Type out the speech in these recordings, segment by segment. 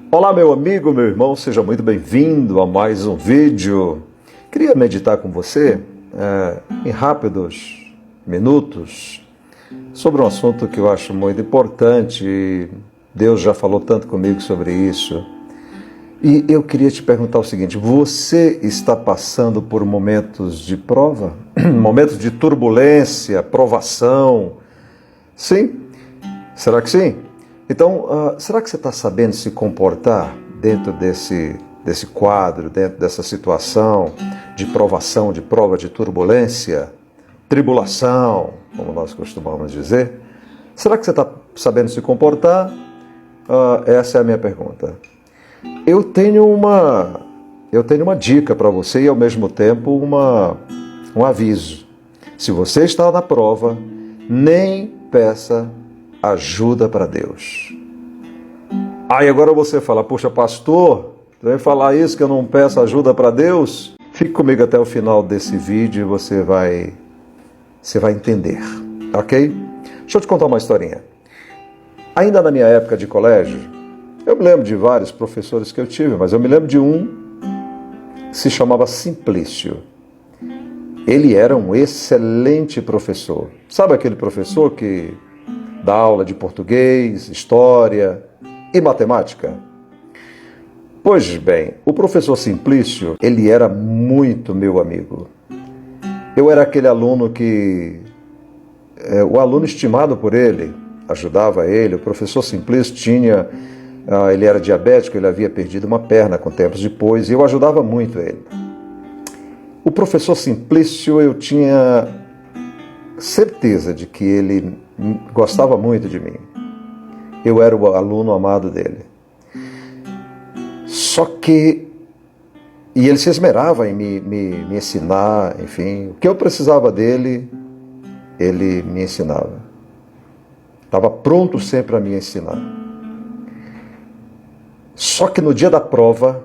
Olá, meu amigo, meu irmão, seja muito bem-vindo a mais um vídeo. Queria meditar com você em rápidos minutos sobre um assunto que eu acho muito importante e Deus já falou tanto comigo sobre isso. E eu queria te perguntar o seguinte: você está passando por momentos de prova? Momentos de turbulência, provação? Sim? Será que sim? Então, será que você está sabendo se comportar dentro desse quadro, dentro dessa situação de provação, de prova, de turbulência, tribulação, como nós costumamos dizer? Será que você está sabendo se comportar? Essa é a minha pergunta. Eu tenho uma dica para você e, ao mesmo tempo, um aviso. Se você está na prova, nem peça ajuda para Deus. Aí agora você fala: puxa, pastor, você vai falar isso, que eu não peço ajuda para Deus? Fique comigo até o final desse vídeo e você vai entender, ok? Deixa eu te contar uma historinha. Ainda na minha época de colégio, eu me lembro de vários professores que eu tive, mas eu me lembro de um que se chamava Simplício. Ele era um excelente professor. Sabe aquele professor que dá aula de português, história e matemática? Pois bem, o professor Simplício, ele era muito meu amigo. Eu era aquele aluno o aluno estimado por ele, ajudava ele. O professor Simplício ele era diabético, ele havia perdido uma perna com tempos depois, e eu ajudava muito ele. O professor Simplício, eu tinha certeza de que ele gostava muito de mim. Eu era o aluno amado dele. E ele se esmerava em me ensinar, enfim. O que eu precisava dele, ele me ensinava. Estava pronto sempre a me ensinar. Só que no dia da prova,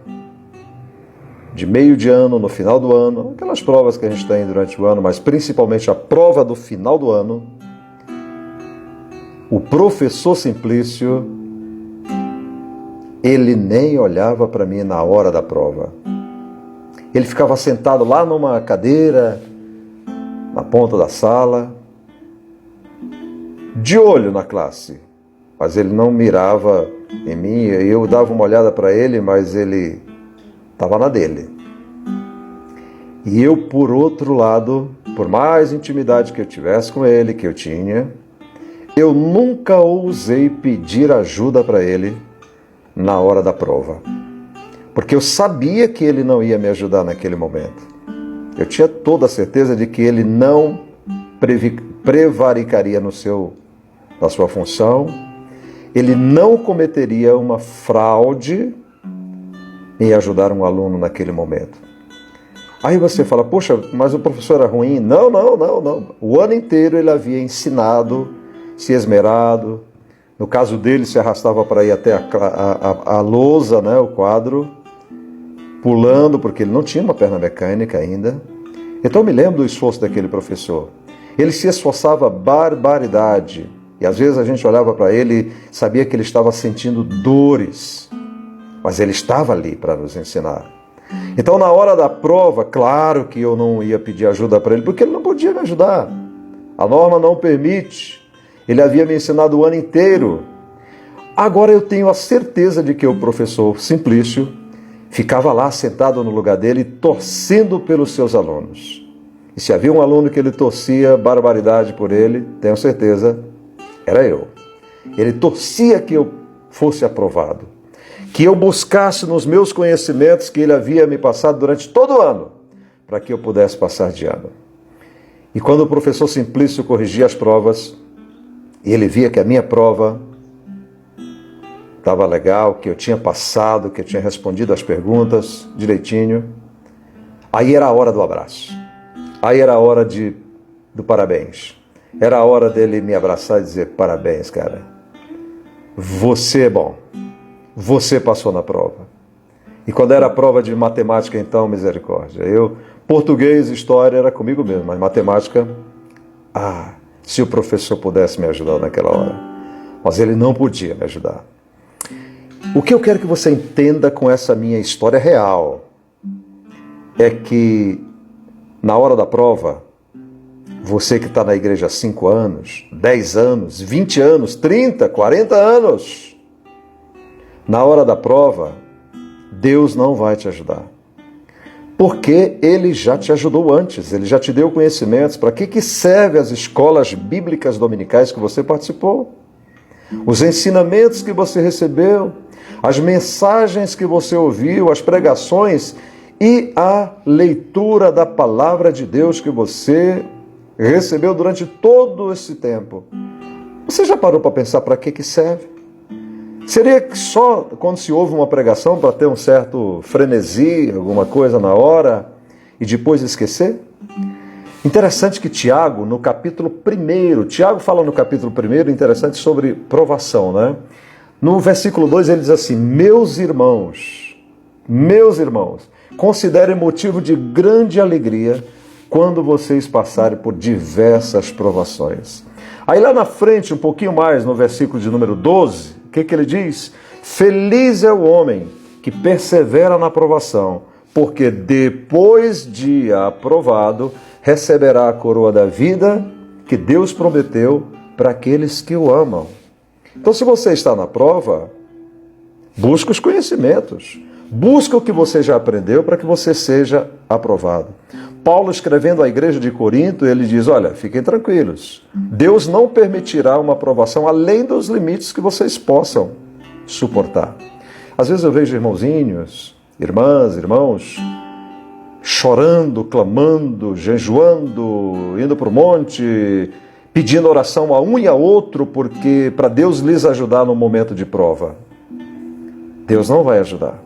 de meio de ano, no final do ano, aquelas provas que a gente tem durante o ano, mas principalmente a prova do final do ano, o professor Simplício, ele nem olhava para mim na hora da prova. Ele ficava sentado lá numa cadeira, na ponta da sala, de olho na classe, mas ele não mirava em mim. Eu dava uma olhada para ele, mas ele estava na dele. E eu, por outro lado, por mais intimidade que eu tivesse com ele, que eu tinha, eu nunca ousei pedir ajuda para ele na hora da prova, porque eu sabia que ele não ia me ajudar naquele momento. Eu tinha toda a certeza de que ele não prevaricaria na sua função, ele não cometeria uma fraude em ajudar um aluno naquele momento. Aí você fala: poxa, mas o professor era ruim? Não. O ano inteiro ele havia ensinado, se esmerado. No caso dele, se arrastava para ir até a lousa, né, o quadro, pulando, porque ele não tinha uma perna mecânica ainda. Então eu me lembro do esforço daquele professor. Ele se esforçava barbaridade. E às vezes a gente olhava para ele e sabia que ele estava sentindo dores, mas ele estava ali para nos ensinar. Então, na hora da prova, claro que eu não ia pedir ajuda para ele, porque ele não podia me ajudar. A norma não permite. Ele havia me ensinado o ano inteiro. Agora eu tenho a certeza de que o professor Simplício ficava lá sentado no lugar dele, torcendo pelos seus alunos. E se havia um aluno que ele torcia barbaridade por ele, tenho certeza, era eu. Ele torcia que eu fosse aprovado, que eu buscasse nos meus conhecimentos que ele havia me passado durante todo o ano, para que eu pudesse passar de ano. E quando o professor Simplício corrigia as provas, e ele via que a minha prova estava legal, que eu tinha passado, que eu tinha respondido as perguntas direitinho, aí era a hora do abraço. Aí era a hora do parabéns. Era a hora dele me abraçar e dizer: parabéns, cara. Você é bom. Você passou na prova. E quando era a prova de matemática, então, misericórdia. Português, história, era comigo mesmo, mas matemática, se o professor pudesse me ajudar naquela hora. Mas ele não podia me ajudar. O que eu quero que você entenda com essa minha história real é que na hora da prova, você que está na igreja há 5 anos, 10 anos, 20 anos, 30, 40 anos, na hora da prova, Deus não vai te ajudar. Porque Ele já te ajudou antes, Ele já te deu conhecimentos. Para que servem as escolas bíblicas dominicais que você participou? Os ensinamentos que você recebeu, as mensagens que você ouviu, as pregações e a leitura da palavra de Deus que você recebeu durante todo esse tempo. Você já parou para pensar para que serve? Seria que só quando se ouve uma pregação para ter um certo frenesi, alguma coisa na hora, e depois esquecer? Interessante que Tiago, no capítulo 1, Tiago fala no capítulo 1, interessante, sobre provação, né? No versículo 2 ele diz assim: meus irmãos, considerem motivo de grande alegria quando vocês passarem por diversas provações. Aí lá na frente, um pouquinho mais, no versículo de número 12, o que ele diz? Feliz é o homem que persevera na provação, porque depois de aprovado, receberá a coroa da vida que Deus prometeu para aqueles que o amam. Então, se você está na prova, busca os conhecimentos, busca o que você já aprendeu para que você seja aprovado. Paulo, escrevendo à igreja de Corinto, ele diz: olha, fiquem tranquilos, Deus não permitirá uma aprovação além dos limites que vocês possam suportar. Às vezes eu vejo irmãozinhos, irmãs, irmãos, chorando, clamando, jejuando, indo para o monte, pedindo oração a um e a outro, porque para Deus lhes ajudar no momento de prova. Deus não vai ajudar,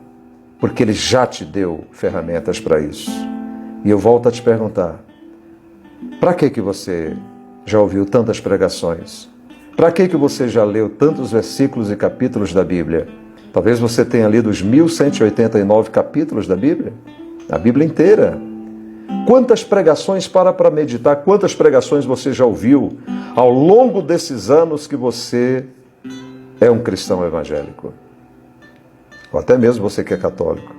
porque Ele já te deu ferramentas para isso. E eu volto a te perguntar, para que você já ouviu tantas pregações? Para que você já leu tantos versículos e capítulos da Bíblia? Talvez você tenha lido os 1189 capítulos da Bíblia, a Bíblia inteira. Quantas pregações, para meditar, quantas pregações você já ouviu ao longo desses anos que você é um cristão evangélico? Ou até mesmo você que é católico.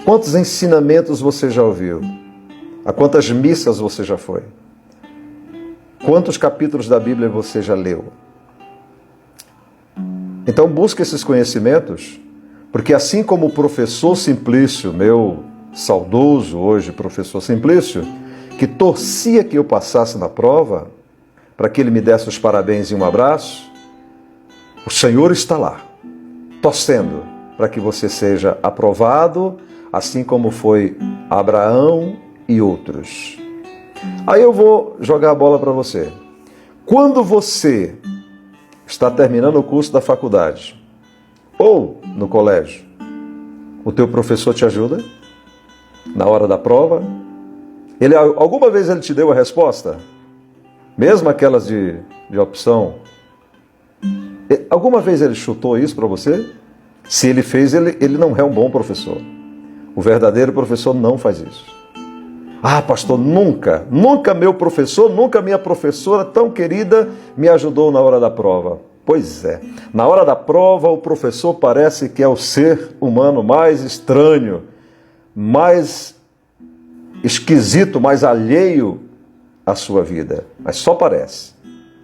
Quantos ensinamentos você já ouviu? A quantas missas você já foi? Quantos capítulos da Bíblia você já leu? Então busque esses conhecimentos, porque assim como o professor Simplício, meu saudoso hoje professor Simplício, que torcia que eu passasse na prova, para que ele me desse os parabéns e um abraço, o Senhor está lá, torcendo para que você seja aprovado, assim como foi Abraão e outros. Aí eu vou jogar a bola para você. Quando você está terminando o curso da faculdade ou no colégio, o teu professor te ajuda na hora da prova? Alguma vez ele te deu a resposta? Mesmo aquelas de opção? Alguma vez ele chutou isso para você? Se ele fez, ele não é um bom professor. O verdadeiro professor não faz isso. Ah, pastor, nunca meu professor, nunca minha professora tão querida me ajudou na hora da prova. Pois é, na hora da prova o professor parece que é o ser humano mais estranho, mais esquisito, mais alheio à sua vida. Mas só parece.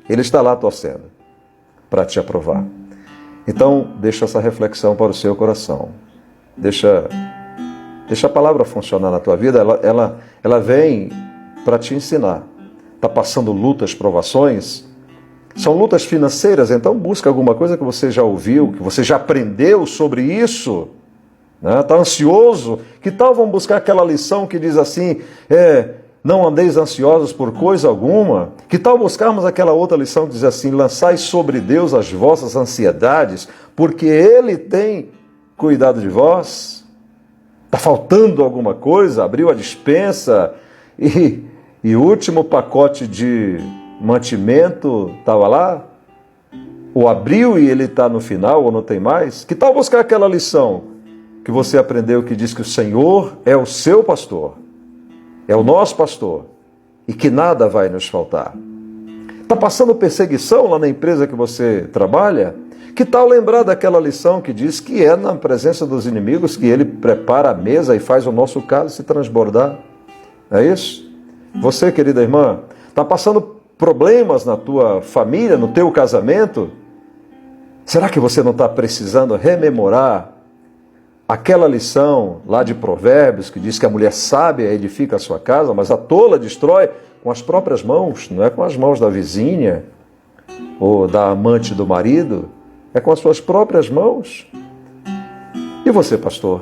Ele está lá torcendo para te aprovar. Então, deixa essa reflexão para o seu coração. Deixa a palavra funcionar na tua vida. Ela vem para te ensinar. Está passando lutas, provações. São lutas financeiras, então busca alguma coisa que você já ouviu, que você já aprendeu sobre isso. Está ansioso? Que tal vamos buscar aquela lição que diz assim, não andeis ansiosos por coisa alguma? Que tal buscarmos aquela outra lição que diz assim, lançai sobre Deus as vossas ansiedades, porque Ele tem cuidado de vós? Está faltando alguma coisa? Abriu a despensa e o último pacote de mantimento estava lá? Ou abriu e ele está no final ou não tem mais? Que tal buscar aquela lição que você aprendeu que diz que o Senhor é o seu pastor, é o nosso pastor e que nada vai nos faltar? Está passando perseguição lá na empresa que você trabalha? Que tal lembrar daquela lição que diz que é na presença dos inimigos que ele prepara a mesa e faz o nosso cálice transbordar? É isso? Você, querida irmã, está passando problemas na tua família, no teu casamento? Será que você não está precisando rememorar aquela lição lá de Provérbios que diz que a mulher sábia edifica a sua casa, mas a tola destrói com as próprias mãos, não é com as mãos da vizinha ou da amante do marido, é com as suas próprias mãos. E você, pastor?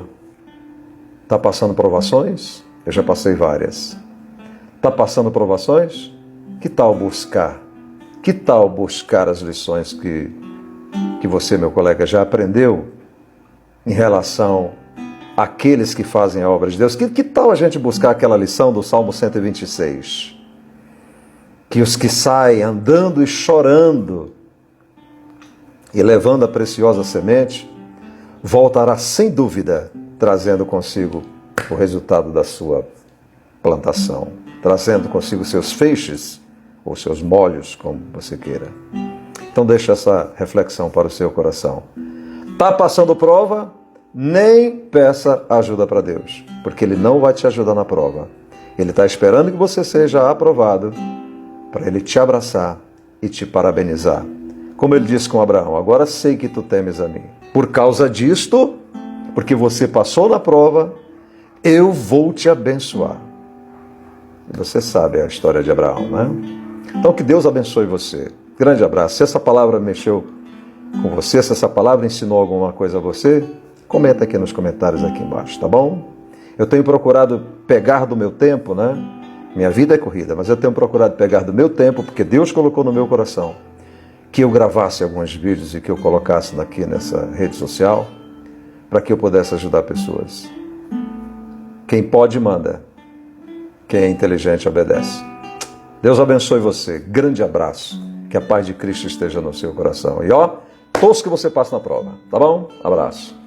Está passando provações? Eu já passei várias. Está passando provações? Que tal buscar? Que tal buscar as lições que você, meu colega, já aprendeu em relação àqueles que fazem a obra de Deus? Que tal a gente buscar aquela lição do Salmo 126? Que os que saem andando e chorando e levando a preciosa semente, voltará sem dúvida, trazendo consigo o resultado da sua plantação, trazendo consigo seus feixes, ou seus molhos, como você queira. Então deixa essa reflexão para o seu coração. Está passando prova? Nem peça ajuda para Deus, porque Ele não vai te ajudar na prova. Ele está esperando que você seja aprovado, para Ele te abraçar e te parabenizar. Como Ele disse com Abraão, agora sei que tu temes a mim. Por causa disto, porque você passou na prova, eu vou te abençoar. E você sabe a história de Abraão, né? Então que Deus abençoe você. Grande abraço. Se essa palavra mexeu com você, se essa palavra ensinou alguma coisa a você, comenta aqui nos comentários aqui embaixo, tá bom? Eu tenho procurado pegar do meu tempo, né? Minha vida é corrida, mas eu tenho procurado pegar do meu tempo, porque Deus colocou no meu coração que eu gravasse alguns vídeos e que eu colocasse aqui nessa rede social, para que eu pudesse ajudar pessoas. Quem pode, manda. Quem é inteligente, obedece. Deus abençoe você. Grande abraço. Que a paz de Cristo esteja no seu coração. E torço que você passe na prova. Tá bom? Abraço.